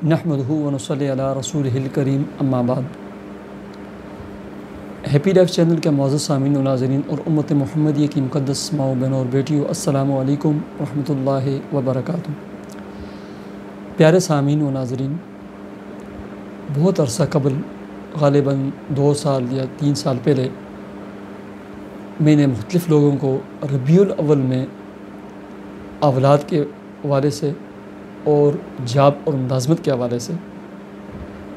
نحمدہ و نصلی علی رسولہ الکریم اما بعد۔ ہیپی لائف چینل کے معزز سامعین و ناظرین اور امت محمدیہ کی مقدس ماؤں بہنوں اور بیٹیوں، السلام علیکم ورحمۃ اللہ وبرکاتہ۔ پیارے سامعین و ناظرین، بہت عرصہ قبل، غالباً 2 سال یا 3 سال پہلے، میں نے مختلف لوگوں کو ربیع الاول میں اولاد کے حوالے سے اور جاب اور ملازمت کے حوالے سے،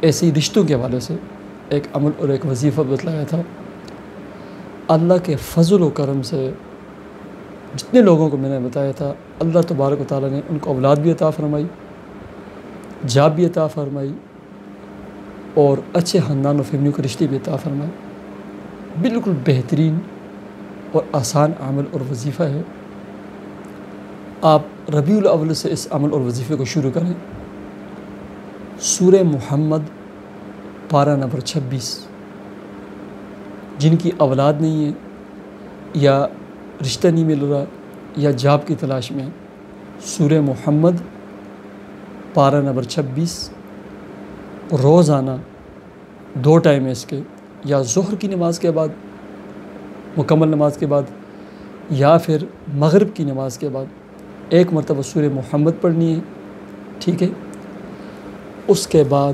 ایسے ہی رشتوں کے حوالے سے ایک عمل اور ایک وظیفہ بتلایا تھا۔ اللہ کے فضل و کرم سے جتنے لوگوں کو میں نے بتایا تھا، اللہ تبارک و تعالیٰ نے ان کو اولاد بھی عطا فرمائی، جاب بھی عطا فرمائی اور اچھے خاندان و فیملی کے رشتے بھی عطا فرمائے۔ بالکل بہترین اور آسان عمل اور وظیفہ ہے۔ آپ ربیع الاول سے اس عمل اور وظیفے کو شروع کریں۔ سورہ محمد پارہ نمبر 26، جن کی اولاد نہیں ہے یا رشتہ نہیں مل رہا یا جاب کی تلاش میں، سورہ محمد پارہ نمبر 26 روزانہ 2 ٹائم ہے اس کے، یا ظہر کی نماز کے بعد، مکمل نماز کے بعد، یا پھر مغرب کی نماز کے بعد 1 مرتبہ سورہ محمد پڑھنی ہے، ٹھیک ہے۔ اس کے بعد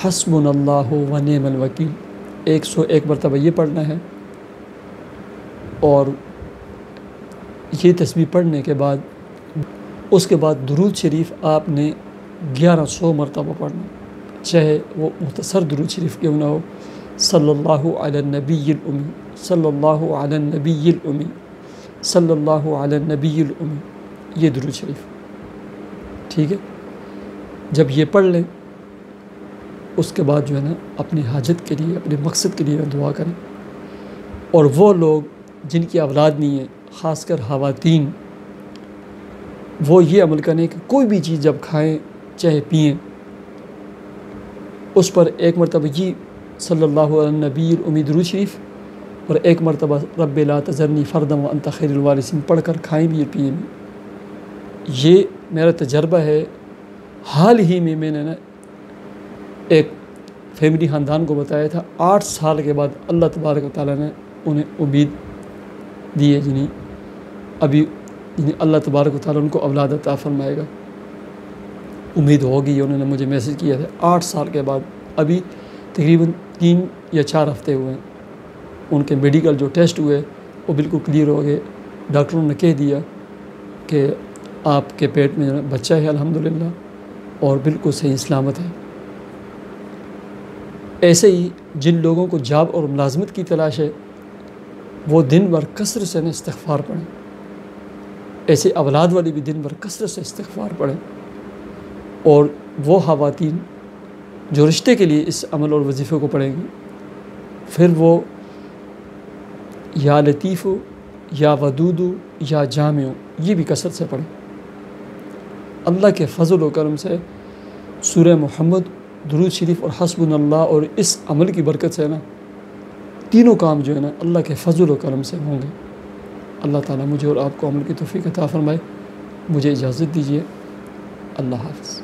حسبنا اللہ و نعم الوکیل 101 مرتبہ یہ پڑھنا ہے، اور یہ تسبیح پڑھنے کے بعد اس کے بعد درود شریف آپ نے 1100 مرتبہ پڑھنا، چاہے وہ مختصر درود شریف کیوں نہ ہو، صلی اللہ علی النبی الامی، صلی اللہ علی النبی الامی، صلی اللہ علی النبی الامی، یہ درود شریف، ٹھیک ہے۔ جب یہ پڑھ لیں، اس کے بعد جو ہے نا اپنی حاجت کے لیے، اپنے مقصد کے لیے دعا کریں۔ اور وہ لوگ جن کی اولاد نہیں ہے، خاص کر خواتین، وہ یہ عمل کریں کہ کوئی بھی چیز جب کھائیں چاہے پئیں، اس پر 1 مرتبہ یہ صلی اللہ علی النبی الامی درود شریف اور 1 مرتبہ رب لا تذرنی فردا وانت خیر الوارثین پڑھ کر کھائیں بھی اور پئیں بھی۔ یہ میرا تجربہ ہے۔ حال ہی میں نے نا ایک فیملی خاندان کو بتایا تھا، 8 سال کے بعد اللہ تبارک و تعالیٰ نے انہیں امید دی ہے، جنہیں ابھی اللہ تبارک و تعالیٰ ان کو اولاد عطا فرمائے گا، امید ہوگی۔ انہوں نے مجھے میسج کیا تھا 8 سال کے بعد، ابھی تقریباً 3 یا 4 ہفتے ہوئے ہیں، ان کے میڈیکل جو ٹیسٹ ہوئے وہ بالکل کلیئر ہو گئے۔ ڈاکٹروں نے کہہ دیا کہ آپ کے پیٹ میں بچہ ہے الحمدللہ، اور بالکل صحیح سلامت ہے۔ ایسے ہی جن لوگوں کو جاب اور ملازمت کی تلاش ہے، وہ دن بھر کثرت سے استغفار پڑھیں۔ ایسے اولاد والی بھی دن بھر کثرت سے استغفار پڑھیں۔ اور وہ خواتین جو رشتے کے لیے اس عمل اور وظیفے کو پڑھیں گی، پھر وہ یا لطیف یا ودود یا جامع، یہ بھی کثرت سے پڑھیں۔ اللہ کے فضل و کرم سے سورہ محمد، درود شریف اور حسبنا اللہ اور اس عمل کی برکت سے نا تینوں کام جو ہے نا اللہ کے فضل و کرم سے ہوں گے۔ اللہ تعالیٰ مجھے اور آپ کو عمل کی توفیق عطا فرمائے۔ مجھے اجازت دیجیے، اللہ حافظ۔